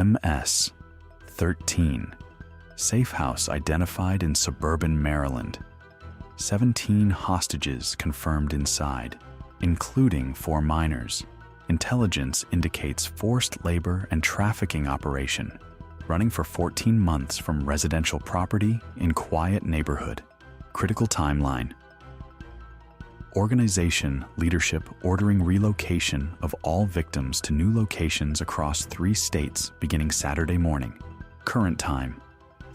MS-13, safe house identified in suburban Maryland. 17 hostages confirmed inside, including 4 minors. Intelligence indicates forced labor and trafficking operation, running for 14 months from residential property in quiet neighborhood. Critical timeline. Organization leadership ordering relocation of all victims to new locations across 3 states beginning Saturday morning. Current time,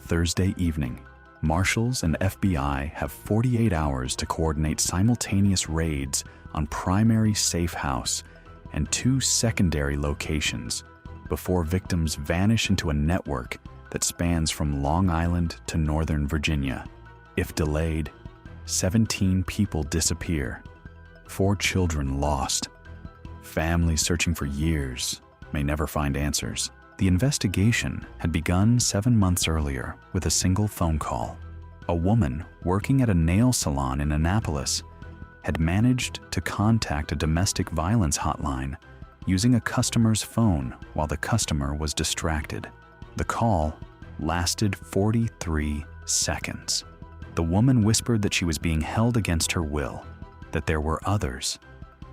Thursday evening. Marshals and FBI have 48 hours to coordinate simultaneous raids on primary safe house and 2 secondary locations before victims vanish into a network that spans from Long Island to Northern Virginia. If delayed, 17 people disappear, 4 children lost. Families searching for years may never find answers. The investigation had begun 7 months earlier with a single phone call. A woman working at a nail salon in Annapolis had managed to contact a domestic violence hotline using a customer's phone while the customer was distracted. The call lasted 43 seconds. The woman whispered that she was being held against her will, that there were others,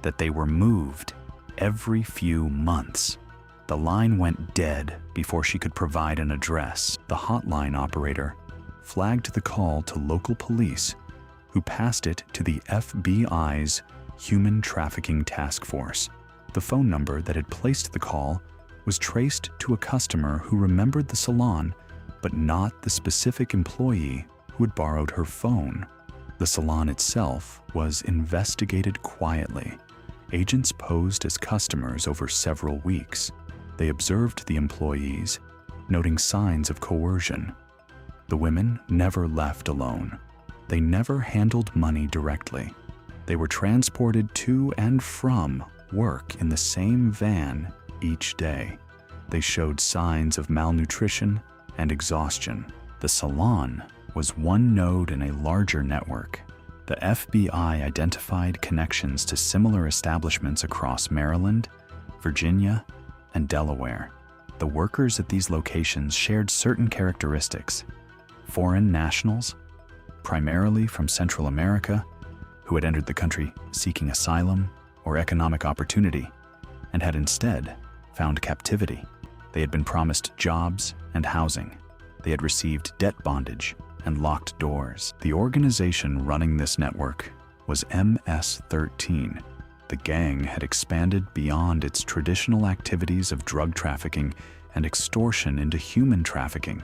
that they were moved every few months. The line went dead before she could provide an address. The hotline operator flagged the call to local police, who passed it to the FBI's Human Trafficking Task Force. The phone number that had placed the call was traced to a customer who remembered the salon, but not the specific employee who had borrowed her phone. The salon itself was investigated quietly. Agents posed as customers over several weeks. They observed the employees, noting signs of coercion. The women never left alone. They never handled money directly. They were transported to and from work in the same van each day. They showed signs of malnutrition and exhaustion. The salon was one node in a larger network. The FBI identified connections to similar establishments across Maryland, Virginia, and Delaware. The workers at these locations shared certain characteristics. Foreign nationals, primarily from Central America, who had entered the country seeking asylum or economic opportunity, and had instead found captivity. They had been promised jobs and housing. They had received debt bondage and locked doors. The organization running this network was MS-13. The gang had expanded beyond its traditional activities of drug trafficking and extortion into human trafficking,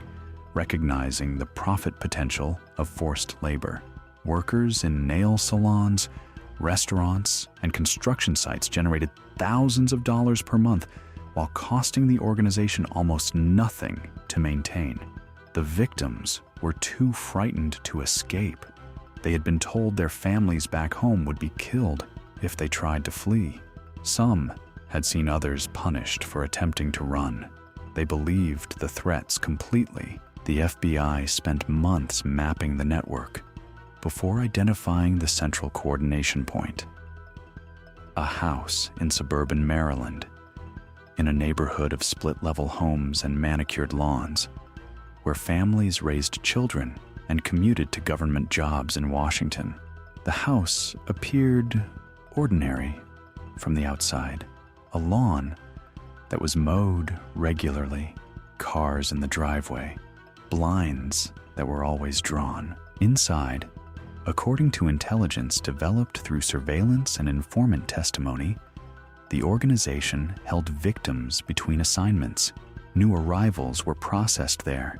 recognizing the profit potential of forced labor. Workers in nail salons, restaurants, and construction sites generated thousands of dollars per month while costing the organization almost nothing to maintain. The victims were too frightened to escape. They had been told their families back home would be killed if they tried to flee. Some had seen others punished for attempting to run. They believed the threats completely. The FBI spent months mapping the network before identifying the central coordination point. A house in suburban Maryland, in a neighborhood of split-level homes and manicured lawns, where families raised children and commuted to government jobs in Washington. The house appeared ordinary from the outside. A lawn that was mowed regularly, cars in the driveway, blinds that were always drawn. Inside, according to intelligence developed through surveillance and informant testimony, the organization held victims between assignments. New arrivals were processed there,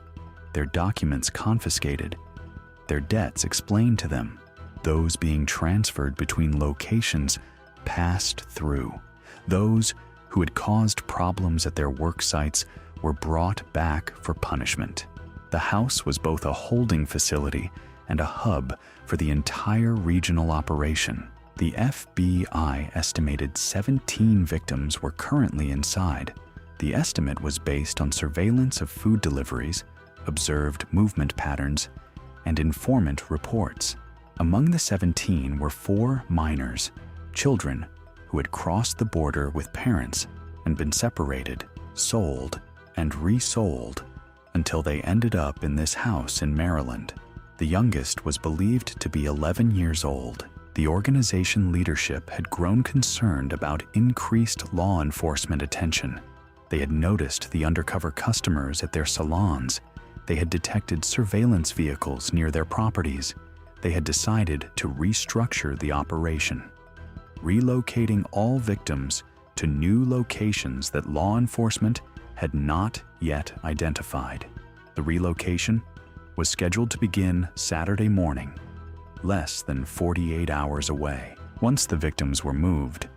their documents confiscated, their debts explained to them. Those being transferred between locations passed through. Those who had caused problems at their work sites were brought back for punishment. The house was both a holding facility and a hub for the entire regional operation. The FBI estimated 17 victims were currently inside. The estimate was based on surveillance of food deliveries, observed movement patterns, and informant reports. Among the 17 were 4 minors, children who had crossed the border with parents and been separated, sold, and resold until they ended up in this house in Maryland. The youngest was believed to be 11 years old. The organization leadership had grown concerned about increased law enforcement attention. They had noticed the undercover customers at their salons. They had detected surveillance vehicles near their properties. They had decided to restructure the operation, relocating all victims to new locations that law enforcement had not yet identified. The relocation was scheduled to begin Saturday morning, less than 48 hours away. Once the victims were moved,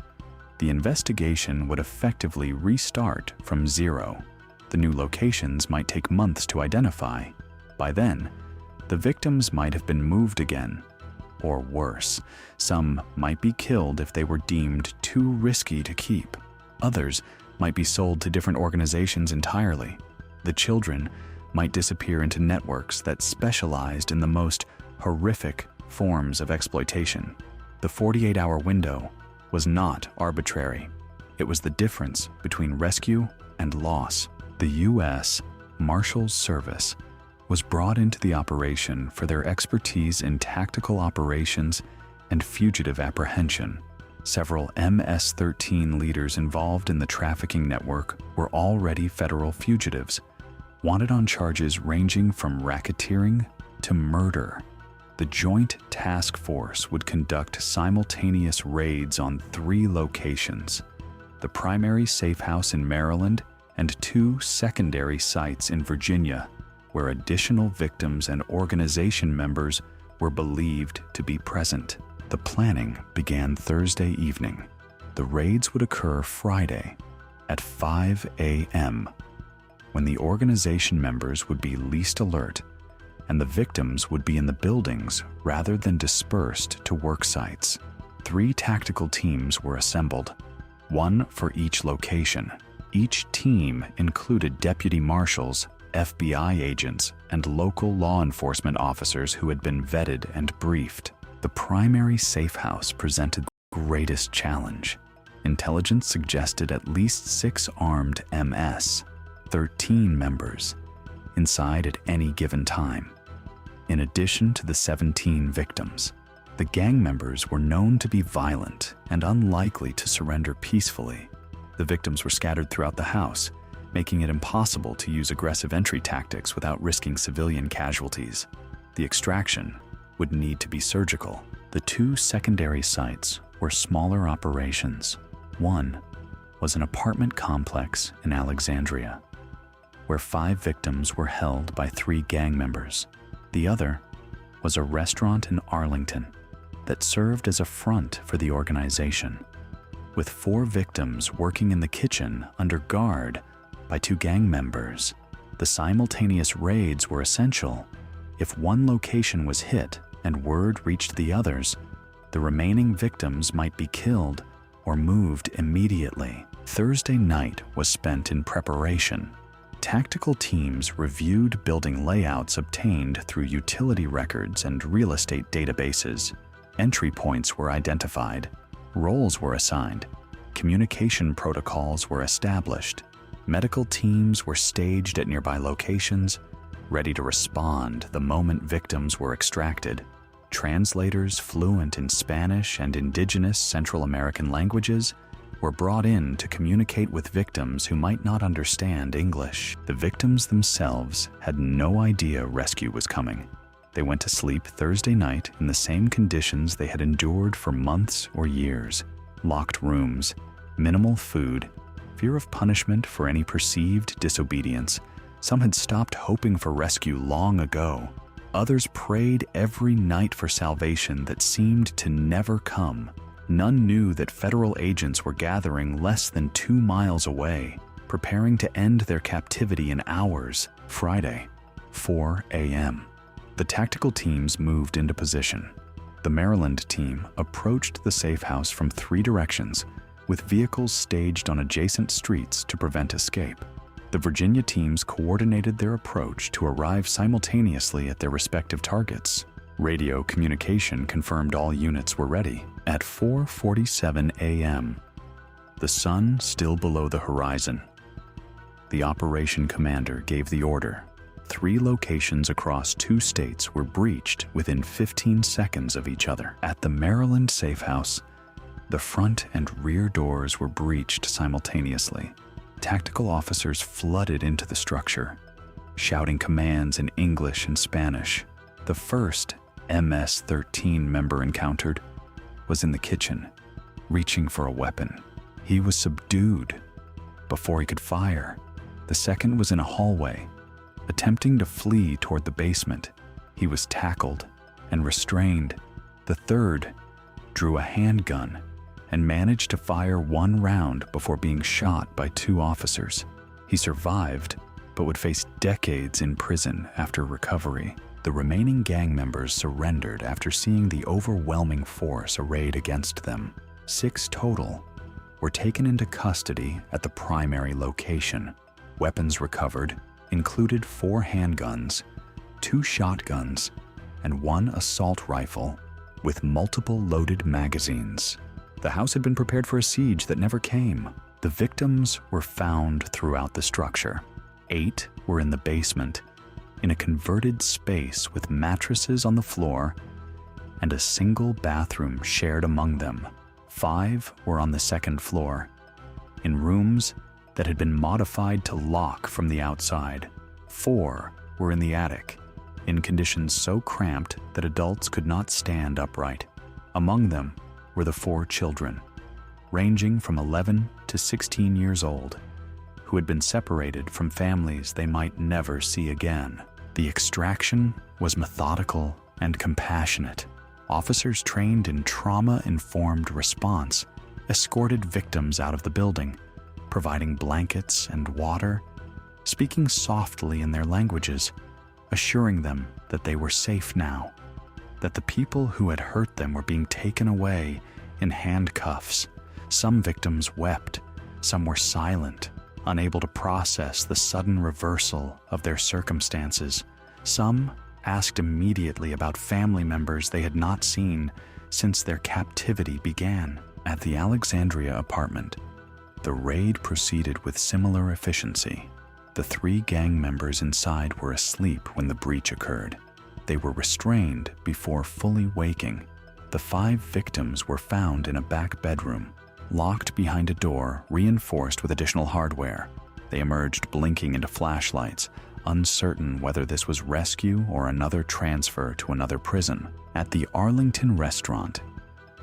the investigation would effectively restart from zero. The new locations might take months to identify. By then, the victims might have been moved again, or worse, some might be killed if they were deemed too risky to keep. Others might be sold to different organizations entirely. The children might disappear into networks that specialized in the most horrific forms of exploitation. The 48-hour window was not arbitrary. It was the difference between rescue and loss. The U.S. Marshals Service was brought into the operation for their expertise in tactical operations and fugitive apprehension. Several MS-13 leaders involved in the trafficking network were already federal fugitives, wanted on charges ranging from racketeering to murder. The Joint Task Force would conduct simultaneous raids on 3 locations: the primary safe house in Maryland and 2 secondary sites in Virginia, where additional victims and organization members were believed to be present. The planning began Thursday evening. The raids would occur Friday at 5 a.m., when the organization members would be least alert and the victims would be in the buildings rather than dispersed to work sites. 3 tactical teams were assembled, 1 for each location. Each team included deputy marshals, FBI agents, and local law enforcement officers who had been vetted and briefed. The primary safe house presented the greatest challenge. Intelligence suggested at least 6 armed MS-13 members inside at any given time, in addition to the 17 victims. The gang members were known to be violent and unlikely to surrender peacefully. The victims were scattered throughout the house, making it impossible to use aggressive entry tactics without risking civilian casualties. The extraction would need to be surgical. The 2 secondary sites were smaller operations. One was an apartment complex in Alexandria, where 5 victims were held by 3 gang members. The other was a restaurant in Arlington that served as a front for the organization, with 4 victims working in the kitchen under guard by 2 gang members. The simultaneous raids were essential. If one location was hit and word reached the others, the remaining victims might be killed or moved immediately. Thursday night was spent in preparation. Tactical teams reviewed building layouts obtained through utility records and real estate databases. Entry points were identified, roles were assigned, communication protocols were established. Medical teams were staged at nearby locations, ready to respond the moment victims were extracted. Translators fluent in Spanish and indigenous Central American languages were brought in to communicate with victims who might not understand English. The victims themselves had no idea rescue was coming. They went to sleep Thursday night in the same conditions they had endured for months or years: locked rooms, minimal food, fear of punishment for any perceived disobedience. Some had stopped hoping for rescue long ago. Others prayed every night for salvation that seemed to never come. None knew that federal agents were gathering less than 2 miles away, preparing to end their captivity in hours. Friday, 4 a.m. The tactical teams moved into position. The Maryland team approached the safe house from 3 directions, with vehicles staged on adjacent streets to prevent escape. The Virginia teams coordinated their approach to arrive simultaneously at their respective targets. Radio communication confirmed all units were ready. At 4:47 a.m., the sun still below the horizon, the operation commander gave the order. 3 locations across 2 states were breached within 15 seconds of each other. At the Maryland safe house, the front and rear doors were breached simultaneously. Tactical officers flooded into the structure, shouting commands in English and Spanish. The first MS-13 member encountered was in the kitchen, reaching for a weapon. He was subdued before he could fire. The second was in a hallway, attempting to flee toward the basement. He was tackled and restrained. The third drew a handgun and managed to fire 1 round before being shot by 2 officers. He survived, but would face decades in prison after recovery. The remaining gang members surrendered after seeing the overwhelming force arrayed against them. 6 total were taken into custody at the primary location. Weapons recovered included 4 handguns, 2 shotguns, and 1 assault rifle with multiple loaded magazines. The house had been prepared for a siege that never came. The victims were found throughout the structure. 8 were in the basement, in a converted space with mattresses on the floor and a single bathroom shared among them. 5 were on the 2nd floor, in rooms that had been modified to lock from the outside. 4 were in the attic, in conditions so cramped that adults could not stand upright. Among them were the 4 children, ranging from 11 to 16 years old, who had been separated from families they might never see again. The extraction was methodical and compassionate. Officers trained in trauma-informed response escorted victims out of the building, providing blankets and water, speaking softly in their languages, assuring them that they were safe now, that the people who had hurt them were being taken away in handcuffs. Some victims wept, some were silent, unable to process the sudden reversal of their circumstances. Some asked immediately about family members they had not seen since their captivity began. At the Alexandria apartment, the raid proceeded with similar efficiency. The 3 gang members inside were asleep when the breach occurred. They were restrained before fully waking. The 5 victims were found in a back bedroom, locked behind a door reinforced with additional hardware. They emerged blinking into flashlights, uncertain whether this was rescue or another transfer to another prison. At the Arlington restaurant,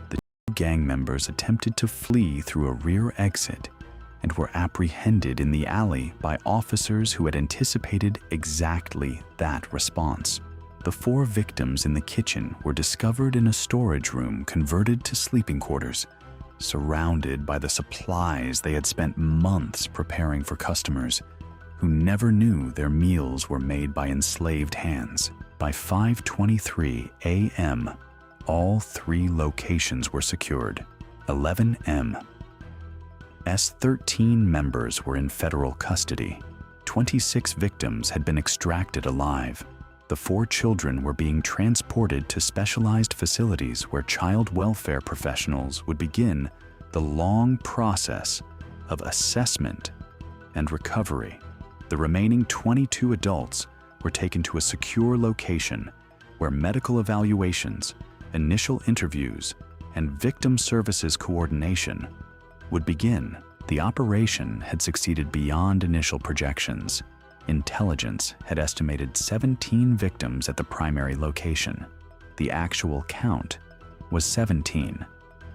the 2 gang members attempted to flee through a rear exit and were apprehended in the alley by officers who had anticipated exactly that response. The 4 victims in the kitchen were discovered in a storage room converted to sleeping quarters, surrounded by the supplies they had spent months preparing for customers who never knew their meals were made by enslaved hands. By 5:23 a.m., all 3 locations were secured. 11 MS-13 members were in federal custody. 26 victims had been extracted alive. The 4 children were being transported to specialized facilities where child welfare professionals would begin the long process of assessment and recovery. The remaining 22 adults were taken to a secure location where medical evaluations, initial interviews, and victim services coordination would begin. The operation had succeeded beyond initial projections. Intelligence had estimated 17 victims at the primary location. The actual count was 17,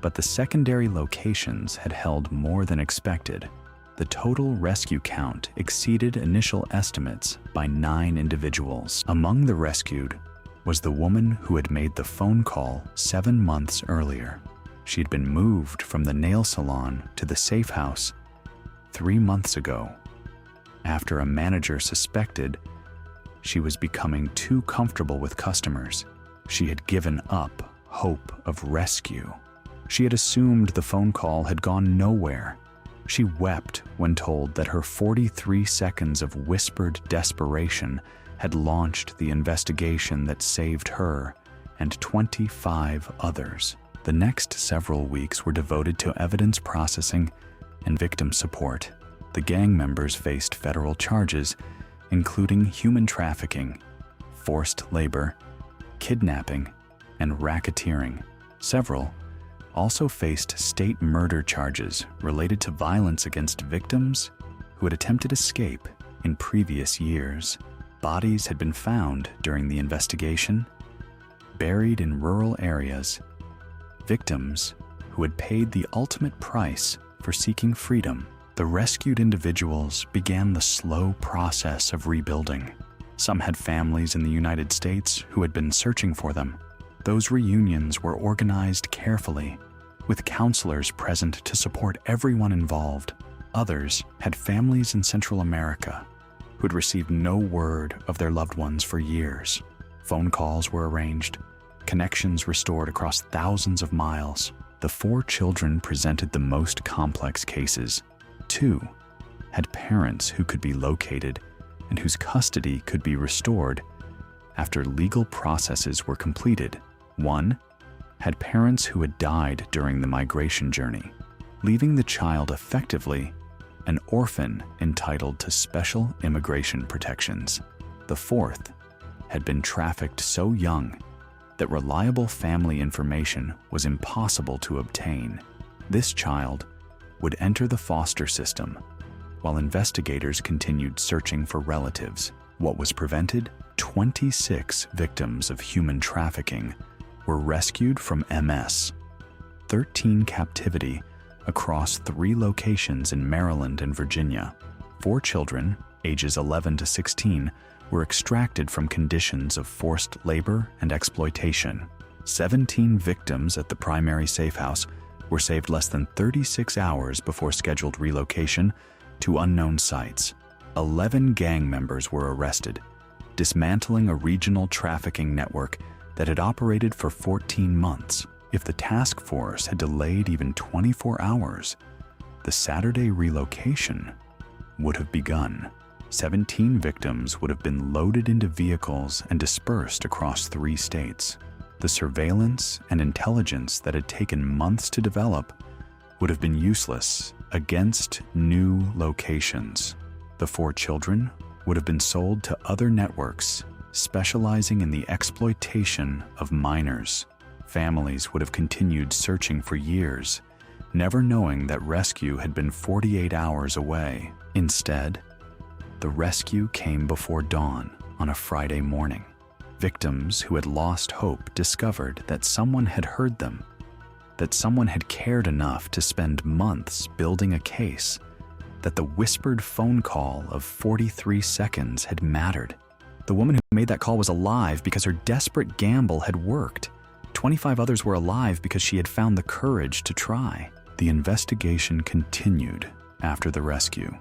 but the secondary locations had held more than expected. The total rescue count exceeded initial estimates by 9 individuals. Among the rescued was the woman who had made the phone call 7 months earlier. She had been moved from the nail salon to the safe house 3 months ago, after a manager suspected she was becoming too comfortable with customers. She had given up hope of rescue. She had assumed the phone call had gone nowhere. She wept when told that her 43 seconds of whispered desperation had launched the investigation that saved her and 25 others. The next several weeks were devoted to evidence processing and victim support. The gang members faced federal charges, including human trafficking, forced labor, kidnapping, and racketeering. Several also faced state murder charges related to violence against victims who had attempted escape in previous years. Bodies had been found during the investigation, buried in rural areas. Victims who had paid the ultimate price for seeking freedom. The rescued individuals began the slow process of rebuilding. Some had families in the United States who had been searching for them. Those reunions were organized carefully, with counselors present to support everyone involved. Others had families in Central America who had received no word of their loved ones for years. Phone calls were arranged, connections restored across thousands of miles. The 4 children presented the most complex cases. 2 had parents who could be located and whose custody could be restored after legal processes were completed. 1 had parents who had died during the migration journey, leaving the child effectively an orphan entitled to special immigration protections. The 4th had been trafficked so young that reliable family information was impossible to obtain. This child would enter the foster system while investigators continued searching for relatives. What was prevented? 26 victims of human trafficking were rescued from MS-13 captivity across 3 locations in Maryland and Virginia. 4 children, ages 11 to 16, were extracted from conditions of forced labor and exploitation. 17 victims at the primary safe house were saved less than 36 hours before scheduled relocation to unknown sites. 11 gang members were arrested, dismantling a regional trafficking network that had operated for 14 months. If the task force had delayed even 24 hours, the Saturday relocation would have begun. 17 victims would have been loaded into vehicles and dispersed across 3 states. The surveillance and intelligence that had taken months to develop would have been useless against new locations. The 4 children would have been sold to other networks specializing in the exploitation of minors. Families would have continued searching for years, never knowing that rescue had been 48 hours away. Instead, the rescue came before dawn on a Friday morning. Victims who had lost hope discovered that someone had heard them, that someone had cared enough to spend months building a case, that the whispered phone call of 43 seconds had mattered. The woman who made that call was alive because her desperate gamble had worked. 25 others were alive because she had found the courage to try. The investigation continued after the rescue.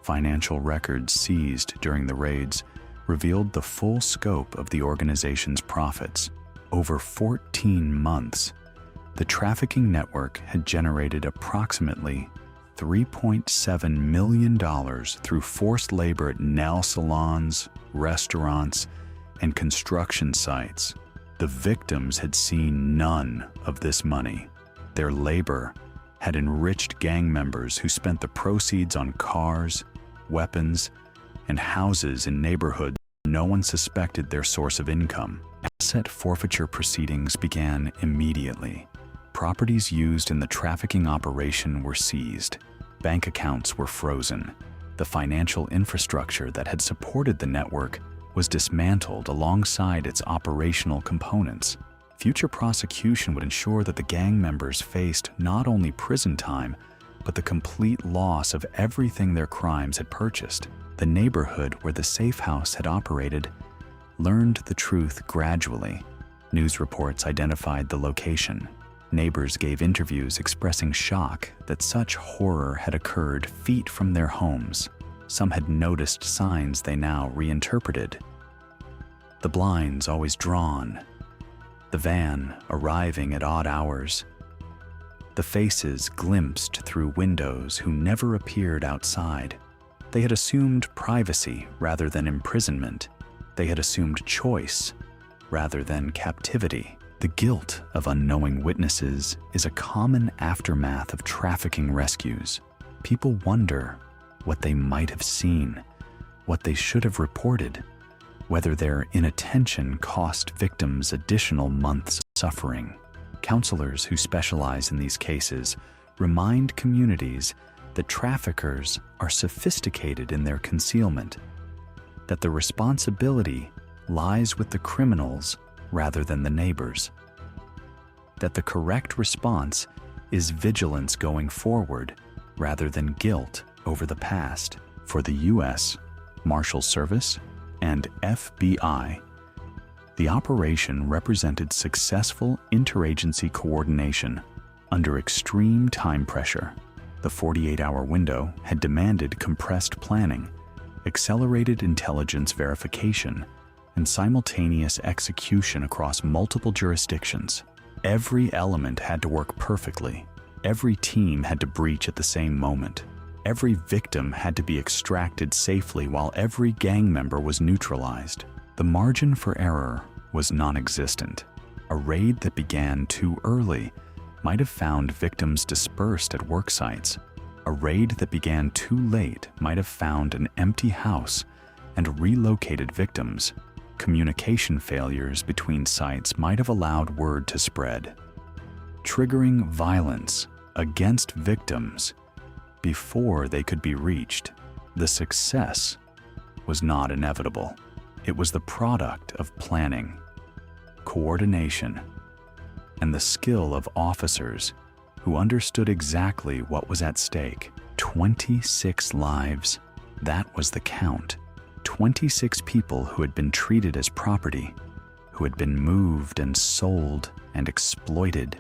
Financial records seized during the raids revealed the full scope of the organization's profits. Over 14 months, the trafficking network had generated approximately $3.7 million through forced labor at nail salons, restaurants, and construction sites. The victims had seen none of this money. Their labor had enriched gang members who spent the proceeds on cars, weapons, and houses in neighborhoods no one suspected their source of income. Asset forfeiture proceedings began immediately. Properties used in the trafficking operation were seized. Bank accounts were frozen. The financial infrastructure that had supported the network was dismantled alongside its operational components. Future prosecution would ensure that the gang members faced not only prison time, but the complete loss of everything their crimes had purchased. The neighborhood where the safe house had operated learned the truth gradually. News reports identified the location. Neighbors gave interviews expressing shock that such horror had occurred feet from their homes. Some had noticed signs they now reinterpreted. The blinds always drawn, the van arriving at odd hours, the faces glimpsed through windows who never appeared outside. They had assumed privacy rather than imprisonment. They had assumed choice rather than captivity. The guilt of unknowing witnesses is a common aftermath of trafficking rescues. People wonder what they might have seen, what they should have reported, whether their inattention cost victims additional months of suffering. Counselors who specialize in these cases remind communities that traffickers are sophisticated in their concealment, that the responsibility lies with the criminals rather than the neighbors, that the correct response is vigilance going forward rather than guilt over the past. For the U.S. Marshals Service and FBI, the operation represented successful interagency coordination under extreme time pressure. The 48-hour window had demanded compressed planning, accelerated intelligence verification, and simultaneous execution across multiple jurisdictions. Every element had to work perfectly. Every team had to breach at the same moment. Every victim had to be extracted safely while every gang member was neutralized. The margin for error was non-existent. A raid that began too early might have found victims dispersed at work sites. A raid that began too late might have found an empty house and relocated victims. Communication failures between sites might have allowed word to spread, triggering violence against victims before they could be reached. The success was not inevitable. It was the product of planning, coordination, and the skill of officers who understood exactly what was at stake. 26 lives, that was the count. 26 people who had been treated as property, who had been moved and sold and exploited,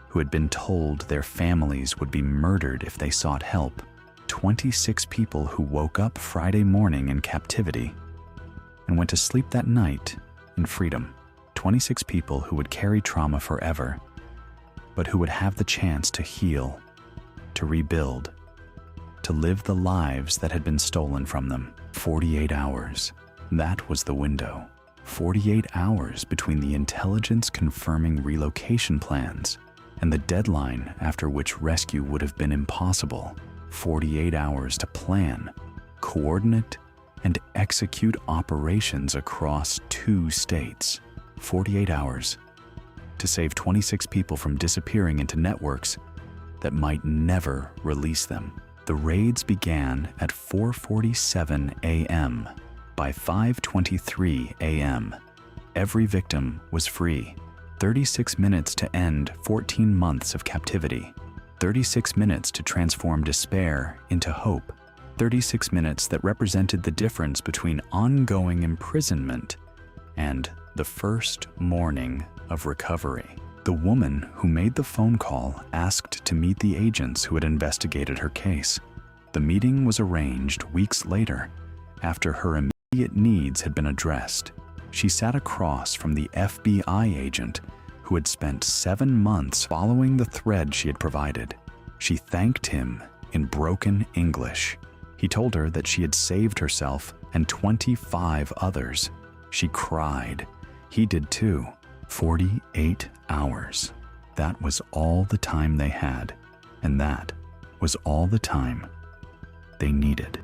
who had been told their families would be murdered if they sought help. 26 people who woke up Friday morning in captivity and went to sleep that night in freedom. 26 people who would carry trauma forever, but who would have the chance to heal, to rebuild, to live the lives that had been stolen from them. 48 hours. That was the window. 48 hours between the intelligence confirming relocation plans and the deadline after which rescue would have been impossible. 48 hours to plan, coordinate, and execute operations across 2 states. 48 hours to save 26 people from disappearing into networks that might never release them. The raids began at 4:47 a.m. By 5:23 a.m., every victim was free. 36 minutes to end 14 months of captivity. 36 minutes to transform despair into hope. 36 minutes that represented the difference between ongoing imprisonment and the first morning of recovery. The woman who made the phone call asked to meet the agents who had investigated her case. The meeting was arranged weeks later, after her immediate needs had been addressed. She sat across from the FBI agent who had spent 7 months following the thread she had provided. She thanked him in broken English. He told her that she had saved herself and 25 others. She cried. He did too. 48 hours. That was all the time they had, and that was all the time they needed.